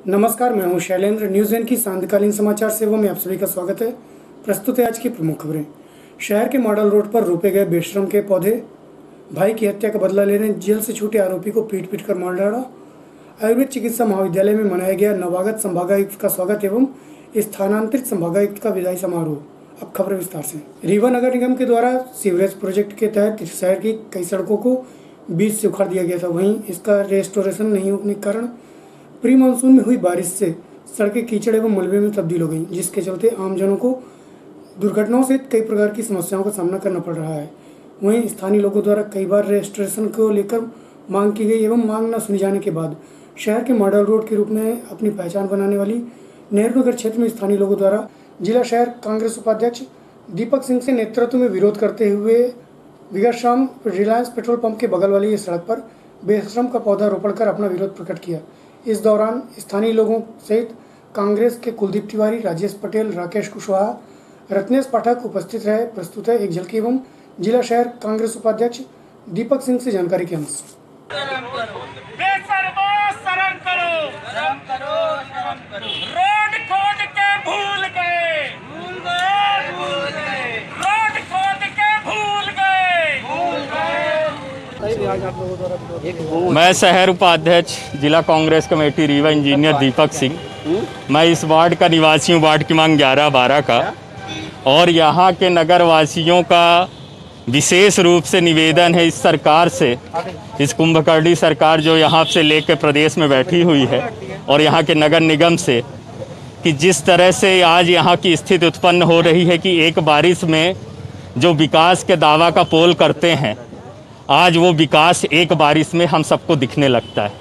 नमस्कार, मैं हूं शैलेंद्र। न्यूज़ एन की सांध्यकालीन समाचार सेवा में आप सभी का स्वागत है। प्रस्तुत है आज की प्रमुख खबरें। शहर के मॉडल रोड पर रोपे गए बेशरम के पौधे, भाई की हत्या का बदला लेने जेल से छूटे आरोपी को पीट पीट कर मार डाला। आयुर्वेद चिकित्सा महाविद्यालय में मनाया गया नवागत संभागायुक्त का स्वागत एवं स्थानांतरित संभागायुक्त का विदाई समारोह। अब खबरें विस्तार से। रीवा नगर निगम के द्वारा सीवरेज प्रोजेक्ट के तहत शहर की कई सड़कों को बीच से उखाड़ दिया गया था। वहीं इसका रेस्टोरेशन नहीं होने के कारण प्री मानसून में हुई बारिश से सड़कें कीचड़ एवं मलबे में तब्दील हो गई, जिसके चलते आमजनों को दुर्घटनाओं से कई प्रकार की समस्याओं का सामना करना पड़ रहा है। वहीं स्थानीय लोगों द्वारा कई बार रेस्टोरेशन को लेकर मांग की गई एवं मांग न सुने जाने के बाद शहर के मॉडल रोड के रूप में अपनी पहचान बनाने वाली नेहरू नगर क्षेत्र में स्थानीय लोगों द्वारा जिला शहर कांग्रेस उपाध्यक्ष दीपक सिंह के नेतृत्व में विरोध करते हुए विगत शाम रिलायंस पेट्रोल पंप के बगल वाली इस सड़क पर बेशरम का पौधा रोपण कर अपना विरोध प्रकट किया। इस दौरान स्थानीय लोगों सहित कांग्रेस के कुलदीप तिवारी, राजेश पटेल, राकेश कुशवाहा, रत्नेश पाठक उपस्थित रहे। प्रस्तुत है एक झलकी एवं जिला शहर कांग्रेस उपाध्यक्ष दीपक सिंह से जानकारी के अंश। रोड खोद के भूल गए, रोड खोद के भूल गए। मैं शहर उपाध्यक्ष जिला कांग्रेस कमेटी रीवा इंजीनियर दीपक सिंह। मैं इस वार्ड का निवासी हूँ, वार्ड क्रमांक 11-12 का। और यहाँ के नगर वासियों का विशेष रूप से निवेदन है इस सरकार से, इस कुंभकर्णी सरकार जो यहाँ से लेकर प्रदेश में बैठी हुई है, और यहाँ के नगर निगम से, कि जिस तरह से आज यहाँ की स्थिति उत्पन्न हो रही है कि एक बारिश में जो विकास के दावा का पोल करते हैं, आज वो विकास एक बारिश में हम सबको दिखने लगता है।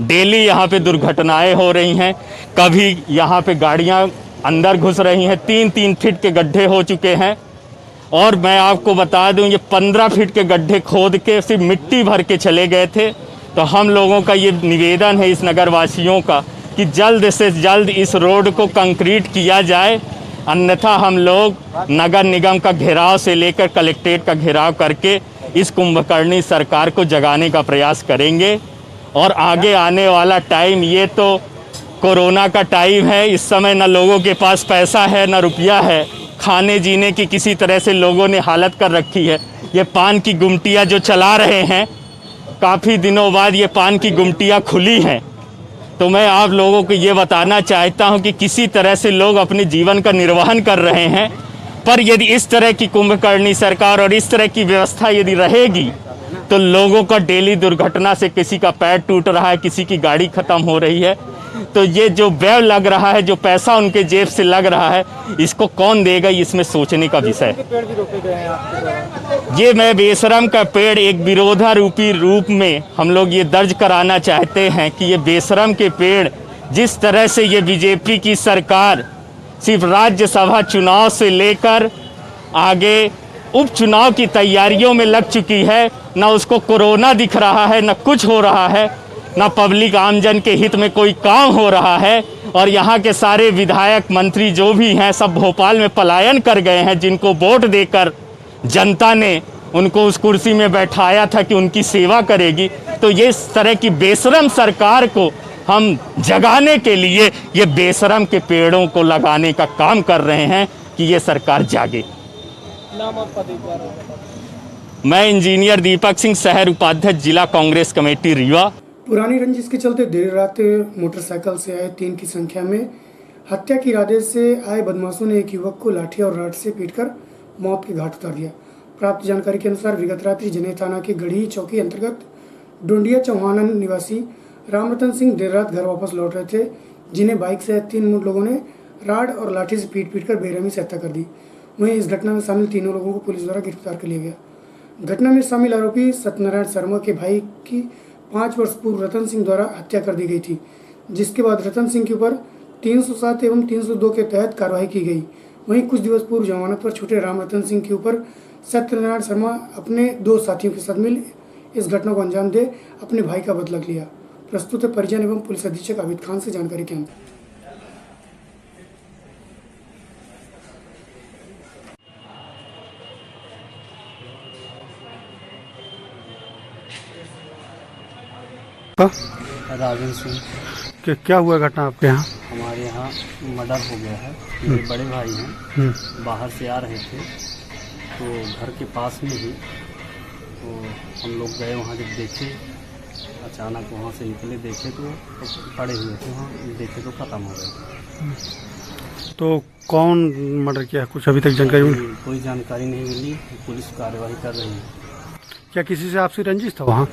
डेली यहाँ पे दुर्घटनाएं हो रही हैं। कभी यहाँ पे गाड़ियाँ अंदर घुस रही हैं, 3-3 फीट के गड्ढे हो चुके हैं। और मैं आपको बता दूं, ये 15 फीट के गड्ढे खोद के सिर्फ मिट्टी भर के चले गए थे। तो हम लोगों का ये निवेदन है इस नगरवासियों का कि जल्द से जल्द इस रोड को कंक्रीट किया जाए, अन्यथा हम लोग नगर निगम का घेराव से लेकर कलेक्ट्रेट का घेराव करके इस कुंभकर्णी सरकार को जगाने का प्रयास करेंगे। और आगे आने वाला टाइम, ये तो कोरोना का टाइम है, इस समय न लोगों के पास पैसा है न रुपया है, खाने जीने की किसी तरह से लोगों ने हालत कर रखी है। ये पान की गुमटियाँ जो चला रहे हैं, काफ़ी दिनों बाद ये पान की गुमटियाँ खुली हैं। तो मैं आप लोगों को ये बताना चाहता हूँ कि किसी तरह से लोग अपने जीवन का निर्वहन कर रहे हैं, पर यदि इस तरह की कुंभकर्णी सरकार और इस तरह की व्यवस्था यदि रहेगी तो लोगों का डेली दुर्घटना से किसी का पैर टूट रहा है, किसी की गाड़ी ख़त्म हो रही है। तो ये जो व्यय लग रहा है, जो पैसा उनके जेब से लग रहा है, इसको कौन देगा, इसमें सोचने का विषय है। ये मैं बेशरम का पेड़ एक विरोधारूपी रूप में हम लोग ये दर्ज कराना चाहते हैं कि ये बेशरम के पेड़, जिस तरह से ये बीजेपी की सरकार सिर्फ राज्यसभा चुनाव से लेकर आगे उपचुनाव की तैयारियों में लग चुकी है, ना उसको कोरोना दिख रहा है, ना कुछ हो रहा है, ना पब्लिक आमजन के हित में कोई काम हो रहा है। और यहाँ के सारे विधायक मंत्री जो भी हैं सब भोपाल में पलायन कर गए हैं, जिनको वोट देकर जनता ने उनको उस कुर्सी में बैठाया था कि उनकी सेवा करेगी। तो ये इस तरह की बेशरम सरकार को हम जगाने के लिए ये बेशरम के पेड़ों को लगाने का काम कर रहे हैं कि ये सरकार जागे। नाम आपका मैं इंजीनियर दीपक सिंह, शहर उपाध्यक्ष जिला कांग्रेस कमेटी रीवा। पुरानी रंजिश के चलते देर रात मोटरसाइकिल से आए 3 की संख्या में हत्या की इरादे से आए बदमाशों ने एक युवक को लाठी और रॉड से पीटकर मौत के घाट उतार दिया। प्राप्त जानकारी के अनुसार विगत रात्रि जनेह थाना की गढ़ी चौकी अंतर्गत डोंडिया चौहाना निवासी रामरतन सिंह देर रात घर वापस लौट रहे थे, जिन्हें बाइक से 3 लोगों ने राड और लाठी से पीट कर बेरहमी से हत्या कर दी। वहीं इस घटना में शामिल 3 लोगों को पुलिस द्वारा गिरफ्तार कर लिया गया। घटना में शामिल आरोपी सत्यनारायण शर्मा के भाई की 5 वर्ष पूर्व रतन सिंह द्वारा हत्या कर दी गई थी, जिसके बाद रतन सिंह के ऊपर 307 एवं 302 के तहत कार्रवाई की गई। वहीं कुछ दिवस पूर्व जमानत पर छूटे राम रतन सिंह के ऊपर सत्यनारायण शर्मा अपने 2 साथियों के साथ मिल इस घटना को अंजाम दे अपने भाई का बदला लिया। प्रस्तुत है परिजन एवं पुलिस अधीक्षक आबिद खान से जानकारी के अंदर। राजन सिंह। क्या हुआ घटना आपके यहाँ? हमारे यहाँ मर्डर हो गया है। मेरे बड़े भाई हैं, बाहर से आ रहे थे तो घर के पास में ही, तो हम लोग गए वहाँ। जब देखे अचानक वहाँ से निकले, देखे तो पड़े हुए थे वहाँ, देखे तो ख़त्म हो गए। तो कौन मर्डर किया, कुछ अभी तक जानकारी मिली? कोई जानकारी नहीं मिली, पुलिस कार्रवाई कर रही है। क्या किसी से आपसी रंजिश था वहाँ?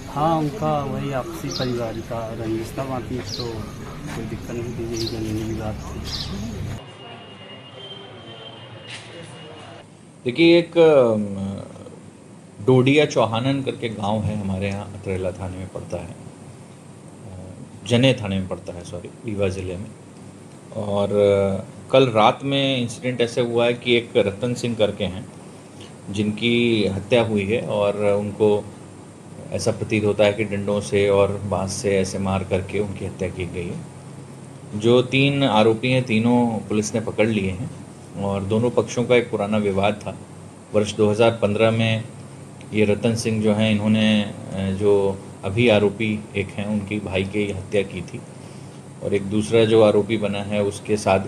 हाँ, उनका वही आपसी परिवार का रंजिश था, बाकी तो कोई दिक्कत नहीं थी, यही जमीनी विवाद थी। देखिए, एक डोडिया चौहानन करके गांव है हमारे यहाँ, अतरेला थाने में पड़ता है, जने थाने में पड़ता है, सॉरी, रीवा ज़िले में। और कल रात में इंसिडेंट ऐसे हुआ है कि एक रतन सिंह करके हैं जिनकी हत्या हुई है, और उनको ऐसा प्रतीत होता है कि डंडों से और बांस से ऐसे मार करके उनकी हत्या की गई है। जो 3 आरोपी हैं, तीनों पुलिस ने पकड़ लिए हैं, और दोनों पक्षों का एक पुराना विवाद था। वर्ष 2015 में ये रतन सिंह जो हैं, इन्होंने जो अभी आरोपी एक हैं उनकी भाई की हत्या की थी, और एक दूसरा जो आरोपी बना है उसके साथ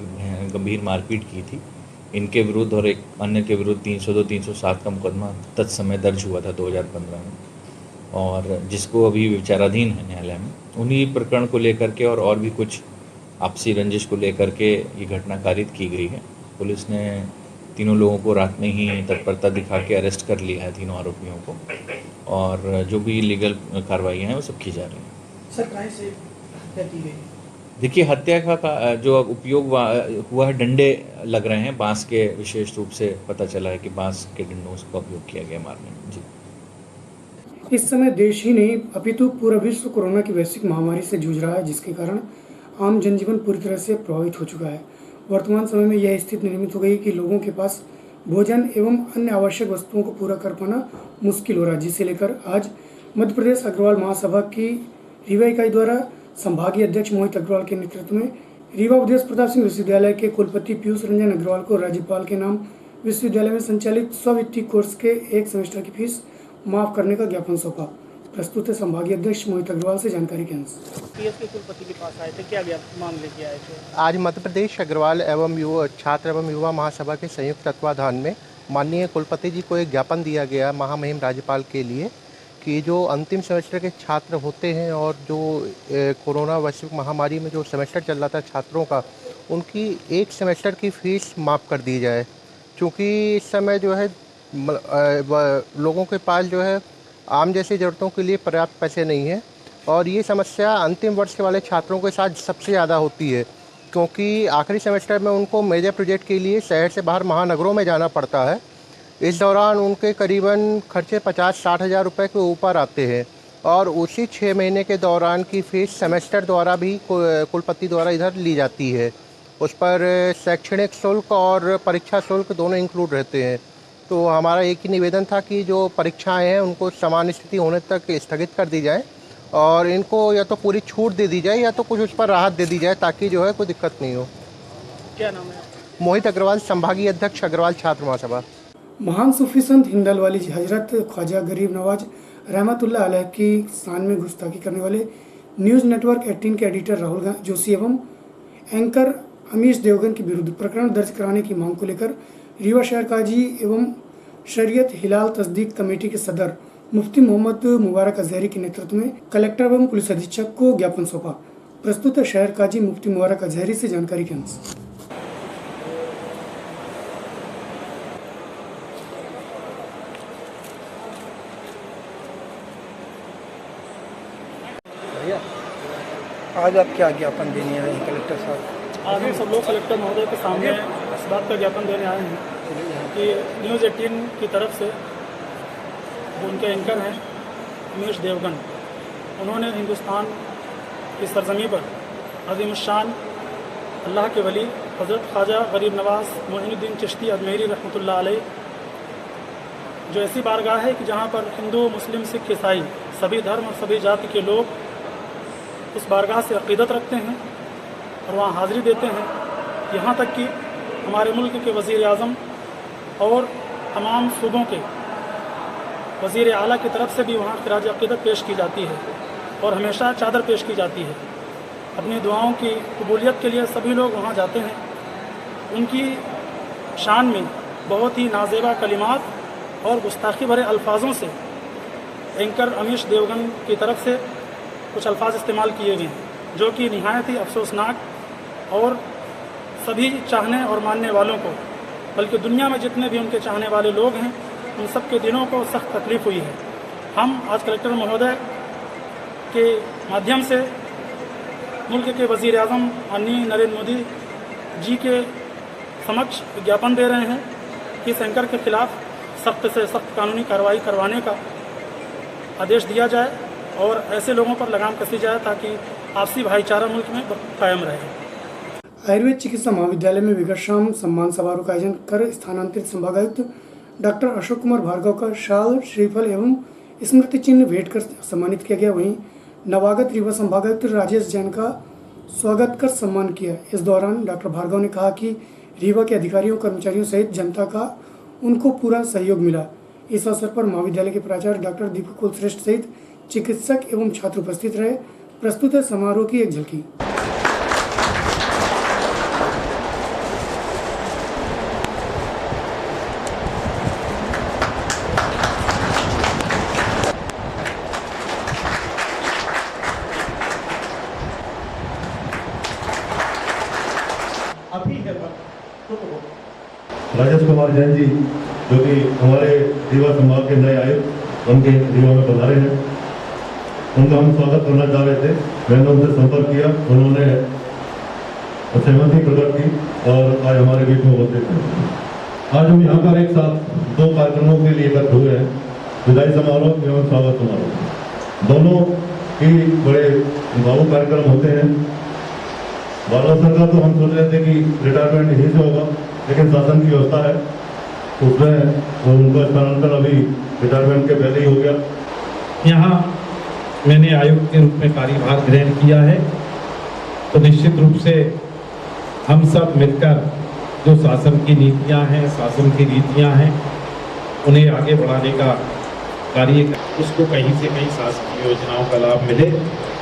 गंभीर मारपीट की थी। इनके विरुद्ध और एक अन्य के विरुद्ध 302, 307 का मुकदमा तत्समय दर्ज हुआ था 2015 में, और जिसको अभी विचाराधीन है न्यायालय में। उन्हीं प्रकरण को लेकर के और भी कुछ आपसी रंजिश को लेकर के ये घटना कारित की गई है। पुलिस ने तीनों लोगों को रात में ही तत्परता दिखा के अरेस्ट कर लिया है, तीनों आरोपियों को, और जो भी लीगल कार्रवाई हैं वो सब की जा रही हैं। सर, कहाँ से हत्या की गई? देखिए, हत्या का जो उपयोग हुआ है, डंडे लग रहे हैं, बांस के, विशेष रूप से पता चला है कि बांस के डंडों का उपयोग किया गया मारने में। जी, इस समय देश ही नहीं अपितु पूरा विश्व कोरोना की वैश्विक महामारी से जूझ रहा है, जिसके कारण आम जनजीवन पूरी तरह से प्रभावित हो चुका है। वर्तमान समय में यह स्थिति निर्मित हो गई कि लोगों के पास भोजन एवं अन्य आवश्यक वस्तुओं को पूरा कर पाना मुश्किल हो रहा है, जिसे लेकर आज मध्य प्रदेश अग्रवाल महासभा की रीवा इकाई द्वारा संभागीय अध्यक्ष मोहित अग्रवाल के नेतृत्व में रीवा उदय प्रताप सिंह विश्वविद्यालय के कुलपति पीयूष रंजन अग्रवाल को राज्यपाल के नाम विश्वविद्यालय में संचालित स्ववित्तीय कोर्स के 1 सेमेस्टर की फीस माफ करने का ज्ञापन सौंपा। प्रस्तुत है संभागीय अध्यक्ष मोहित अग्रवाल से जानकारी के अनुसार। पीएस के कुलपति के पास आए थे, क्या मामले किया आए थे? आज मध्य प्रदेश अग्रवाल एवं युवा छात्र एवं युवा महासभा के संयुक्त तत्वाधान में माननीय कुलपति जी को एक ज्ञापन दिया गया महामहिम राज्यपाल के लिए कि जो अंतिम सेमेस्टर के छात्र होते हैं और जो कोरोना वैश्विक महामारी में जो सेमेस्टर चल रहा था छात्रों का, उनकी 1 सेमेस्टर की फ़ीस माफ़ कर दी जाए। क्योंकि इस समय जो है लोगों के पास जो है आम जैसी ज़रूरतों के लिए पर्याप्त पैसे नहीं है, और ये समस्या अंतिम वर्ष के वाले छात्रों के साथ सबसे ज़्यादा होती है, क्योंकि आखिरी सेमेस्टर में उनको मेजर प्रोजेक्ट के लिए शहर से बाहर महानगरों में जाना पड़ता है। इस दौरान उनके करीबन खर्चे 50-60 हज़ार रुपये के ऊपर आते हैं, और उसी 6 महीने के दौरान की फ़ीस सेमेस्टर द्वारा भी कुलपति द्वारा इधर ली जाती है। उस पर शैक्षणिक शुल्क और परीक्षा शुल्क दोनों इंक्लूड रहते हैं। तो हमारा एक ही निवेदन था कि जो परीक्षाएं हैं उनको समान स्थिति होने तक स्थगित कर दी जाए, और इनको या तो पूरी छूट दे दी जाए या तो कुछ उस पर राहत दे दी जाए, ताकि जो है कोई दिक्कत नहीं हो। क्या नाम है? मोहित अग्रवाल, संभागीय अध्यक्ष अग्रवाल छात्र महासभा। महान सूफी संत हिंदल वाली हजरत ख्वाजा गरीब नवाज रहमतुल्लाह अलैह की शान में गुस्ताखी करने वाले न्यूज़ नेटवर्क 18 के एडिटर राहुल जोशी एवं एंकर अमीश देवगन के विरुद्ध प्रकरण दर्ज कराने की मांग को लेकर रीवा शहर काजी एवं शरीयत हिलाल तस्दीक कमेटी के सदर मुफ्ती मोहम्मद मुबारक अजहरी के नेतृत्व में कलेक्टर एवं पुलिस अधीक्षक को ज्ञापन सौंपा। प्रस्तुत है शहर काजी मुफ्ती मुबारक अजहरी से जानकारी के अनुसार। आज आप क्या ज्ञापन देने आए हैं कलेक्टर साहब? आज हम सब लोग कलेक्टर महोदय के सामने इस बात का ज्ञापन देने आए हैं कि न्यूज़ 18 की तरफ से जो उनके एंकर हैं अमीश देवगन, उन्होंने हिंदुस्तान की सरजमी पर अज़ीम शान अल्लाह के वली हज़रत ख्वाजा गरीब नवाज मोइनुद्दीन चिश्ती अजमेरी रहमतुल्लाह अलैह, जो ऐसी बारगाह है कि जहाँ पर हिंदू, मुस्लिम, सिख, ईसाई सभी धर्म और सभी जाति के लोग उस बारगाह से अक़ीदत रखते हैं और वहाँ हाज़िरी देते हैं। यहाँ तक कि हमारे मुल्क के वज़ीर आज़म और तमाम सूबों के वज़ीर आला की तरफ से भी वहाँ ख़िराज अक़ीदत पेश की जाती है और हमेशा चादर पेश की जाती है। अपनी दुआओं की कबूलियत के लिए सभी लोग वहाँ जाते हैं। उनकी शान में बहुत ही नाजेबा कलिमात और गुस्ताखी भरे अल्फाजों से एंकर अमीश देवगन की तरफ से कुछ अल्फाज इस्तेमाल किए गए हैं जो कि निहायत ही अफसोसनाक और सभी चाहने और मानने वालों को, बल्कि दुनिया में जितने भी उनके चाहने वाले लोग हैं, उन सब के दिलों को सख्त तकलीफ़ हुई है। हम आज कलेक्टर महोदय के माध्यम से मुल्क के वज़ीर आज़म माननीय नरेंद्र मोदी जी के समक्ष ज्ञापन दे रहे हैं कि इस एंकर के खिलाफ सख्त से सख्त कानूनी कार्रवाई करवाने का आदेश दिया जाए और ऐसे लोगों पर लगाम कसी जाए ताकि आपसी भाईचारा मुल्क में कायम रहे। आयुर्वेद चिकित्सा महाविद्यालय में विगतशाम सम्मान समारोह का आयोजन कर स्थानांतरित संभागायुक्त डॉक्टर अशोक कुमार भार्गव का शाल, श्रीफल एवं स्मृति चिन्ह भेंट कर सम्मानित किया गया। वहीं नवागत रीवा संभागायुक्त राजेश जैन का स्वागत कर सम्मान किया। इस दौरान डॉक्टर भार्गव ने कहा कि रीवा के अधिकारियों, कर्मचारियों सहित जनता का उनको पूरा सहयोग मिला। इस अवसर पर महाविद्यालय के प्राचार्य डॉक्टर दीपक कुलश्रेष्ठ सहित चिकित्सक एवं छात्र उपस्थित रहे। प्रस्तुत है समारोह की एक झलकी। राजेश कुमार जैन जी जो कि हमारे रीवा संभाग के नए आयुक्त उनके रीवा में पधारे हैं, उनका हम स्वागत करना चाह रहे थे। मैंने उनसे संपर्क किया, उन्होंने सहमति प्रकट की और आज हमारे बीच में उपस्थित हैं। आज हम यहाँ पर एक साथ दो कार्यक्रमों के लिए एकत्र हुए हैं, विदाई समारोह एवं स्वागत समारोह। दोनों ही बड़े भावुक कार्यक्रम होते हैं। बाला सरकार तो हम सोच रहे थे कि रिटायरमेंट यहीं से होगा, लेकिन शासन की व्यवस्था है उसमें उनका स्थानांतरण अभी रिटायरमेंट के पहले ही हो गया। यहाँ मैंने आयुक्त के रूप में कार्यभार ग्रहण किया है, तो निश्चित रूप से हम सब मिलकर जो शासन की नीतियाँ हैं, शासन की रीतियाँ हैं, उन्हें आगे बढ़ाने का कार्य, उसको कहीं से कहीं शासकीय योजनाओं का लाभ मिले,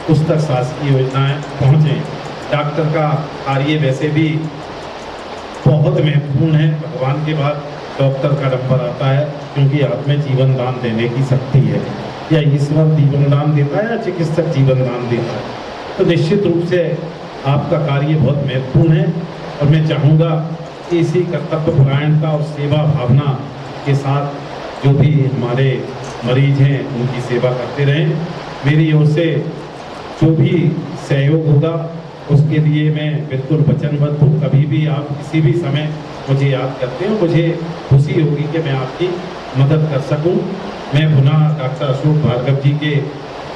उस तक शासकीय योजनाएं पहुँचें। डॉक्टर का कार्य वैसे भी बहुत महत्वपूर्ण है। भगवान के बाद डॉक्टर का नंबर आता है, क्योंकि हाथ में जीवन दान देने की शक्ति है। या ईश्वर जीवन दान देता है या चिकित्सक जीवन दान देता है। तो निश्चित रूप से आपका कार्य बहुत महत्वपूर्ण है और मैं चाहूँगा कि इसी कर्तव्य परायणता और सेवा भावना के साथ जो भी हमारे मरीज हैं उनकी सेवा करते रहें। मेरी ओर से जो भी सहयोग होगा उसके लिए मैं बिल्कुल वचनबद्ध हूँ। कभी भी आप किसी भी समय मुझे याद करते हो, मुझे खुशी होगी कि मैं आपकी मदद कर सकूं। मैं पुनः डॉक्टर अशोक भार्गव जी के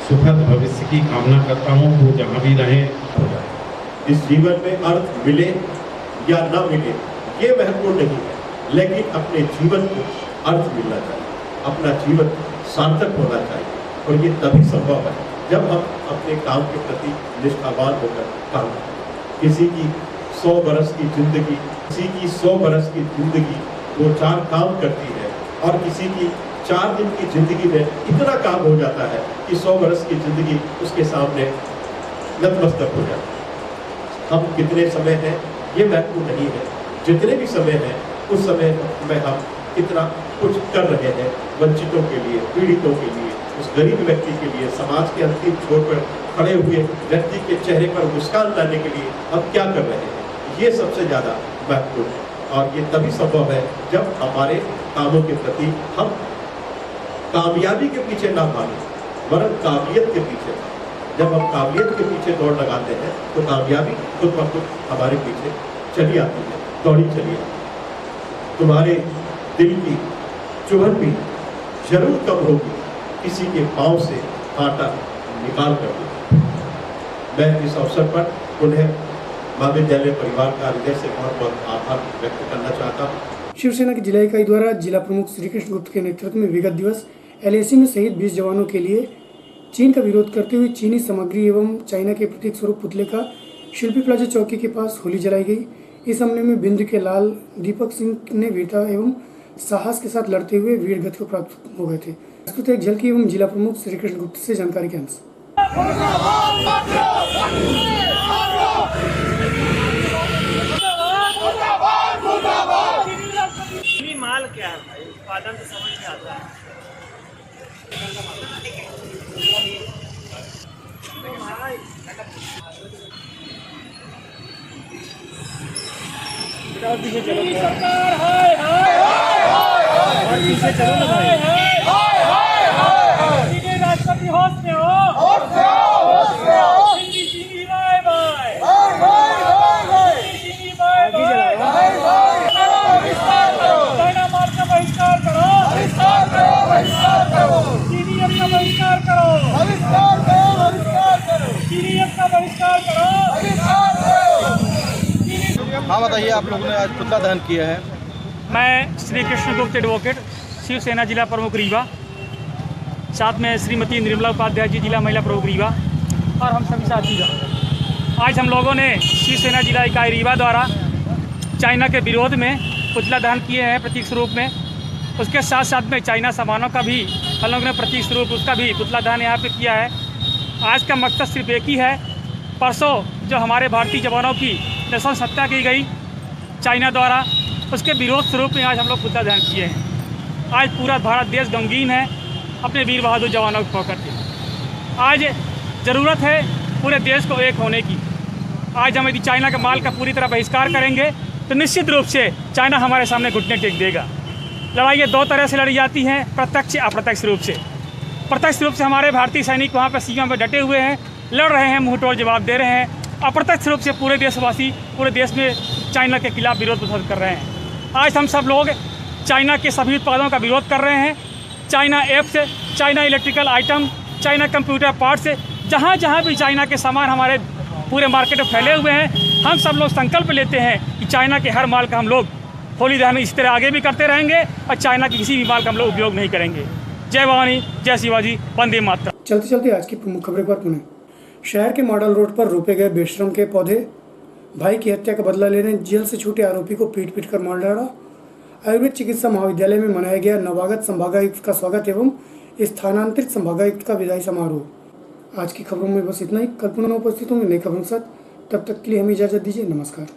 सुखद भविष्य की कामना करता हूँ, वो जहाँ भी रहें। इस जीवन में अर्थ मिले या न मिले ये महत्वपूर्ण नहीं है, लेकिन अपने जीवन को अर्थ मिलना चाहिए, अपना जीवन सार्थक होना चाहिए। और ये तभी संभव है जब हम अपने काम के प्रति निष्ठावान होकर काम करें। किसी की 100 बरस की जिंदगी, किसी की 100 बरस की जिंदगी वो 4 काम करती है और किसी की 4 दिन की जिंदगी में इतना काम हो जाता है कि 100 बरस की जिंदगी उसके सामने नतमस्तक हो जाती है। हम कितने समय हैं ये महत्वपूर्ण नहीं है, जितने भी समय हैं उस समय में हम कितना कुछ कर रहे हैं वंचितों के लिए, पीड़ितों के लिए, उस गरीब व्यक्ति के लिए, समाज के अंतिम छोर पर खड़े हुए व्यक्ति के चेहरे पर मुस्कान लाने के लिए हम क्या कर रहे हैं, ये सबसे ज़्यादा महत्वपूर्ण है। और ये तभी संभव है जब हमारे कामों के प्रति हम कामयाबी के पीछे ना भागें, वरन काबिलियत के पीछे। जब हम काबिलियत के पीछे दौड़ लगाते हैं तो कामयाबी खुद ब खुद हमारे पीछे चली आती है, दौड़ी चली आती है। तुम्हारे दिल की चुभन भी जरूर कम होगी किसी के पाँव से कांटा निकाल कर दो। मैं इस अवसर पर उन्हें महाविद्यालय परिवार का हृदय से बहुत बहुत आभार व्यक्त करना चाहता हूँ। शिवसेना की जिला इकाई द्वारा जिला प्रमुख श्री कृष्ण गुप्त के नेतृत्व में विगत दिवस LAC में शहीद 20 जवानों के लिए चीन का विरोध करते हुए चीनी सामग्री एवं चाइना के प्रतीक स्वरूप पुतले का शिल्पी प्लाजा चौकी के पास होली जलाई गई। इस हमले में बिंद के लाल दीपक सिंह ने वीरता एवं साहस के साथ लड़ते हुए वीर गति को प्राप्त हो गए थे। प्रस्तुत एक झलकी एवं जिला प्रमुख श्री कृष्ण गुप्त से जानकारी के अंश। सरकार हाय हाय और पीछे चलो ना भाई सीधे राष्ट्रपति होश में हो चीनी बाय बाय चीनी बाय बाय चाइना माल का बहिष्कार करो चीनी का बहिष्कार करो चीनी का बहिष्कार करो। हाँ बताइए, आप लोगों ने आज पुतला दहन किया है। मैं श्री कृष्ण गुप्त एडवोकेट, शिवसेना जिला प्रमुख रीवा, साथ में श्रीमती निर्मला उपाध्याय जी जिला महिला प्रमुख रीवा और हम सभी साथीगण। आज हम लोगों ने शिवसेना जिला इकाई रीवा द्वारा चाइना के विरोध में पुतला दहन किए हैं प्रतीक स्वरूप में। उसके साथ साथ में चाइना सामानों का भी हम लोगों ने प्रतीक स्वरूप उसका भी पुतला दहन यहाँ पे किया है। आज का मकसद सिर्फ एक ही है, परसों जो हमारे भारतीय जवानों की नस्ल हत्या की गई चाइना द्वारा, उसके विरोध स्वरूप में आज हम लोग पुतला दहन किए हैं। आज पूरा भारत देश गमगीन है अपने वीर बहादुर जवानों को पकड़ के। आज ज़रूरत है पूरे देश को एक होने की। आज हम यदि चाइना के माल का पूरी तरह बहिष्कार करेंगे तो निश्चित रूप से चाइना हमारे सामने घुटने टेक देगा। लड़ाइयाँ दो तरह से लड़ी जाती हैं, प्रत्यक्ष अप्रत्यक्ष रूप से। प्रत्यक्ष रूप से हमारे भारतीय सैनिक वहाँ पर सीमा पर डटे हुए हैं, लड़ रहे हैं, मुंहतोड़ जवाब दे रहे हैं। अप्रत्यक्ष रूप से पूरे देशवासी पूरे देश में चाइना के खिलाफ विरोध प्रदर्शन कर रहे हैं। आज हम सब लोग चाइना के सभी उत्पादों का विरोध कर रहे हैं। China apps, China electrical item, China computer parts, जहाँ जहाँ भी चाइना के सामान हमारे पूरे मार्केट में फैले हुए हैं, हम सब लोग संकल्प लेते हैं कि चाइना के हर माल का हम लोग होली दहन इस तरह आगे भी करते रहेंगे और चाइना के किसी भी माल का हम लोग उपयोग नहीं करेंगे। जय भवानी, जय शिवाजी, वंदे मातरम। चलते चलते आज की प्रमुख खबरें पर पुनः। शहर के मॉडल रोड पर रोपे गए बेशरम के पौधे, भाई की हत्या का बदला लेने जेल से छूटे आरोपी को पीट पीट कर मार डाला। आयुर्वेद चिकित्सा महाविद्यालय में मनाया गया नवागत संभागायुक्त का स्वागत एवं स्थानांतरित संभागायुक्त का विदाई समारोह। आज की खबरों में बस इतना ही। कल पुनः उपस्थित होंगे नई खबरों के साथ। तब तक के लिए हमें इजाजत दीजिए। नमस्कार।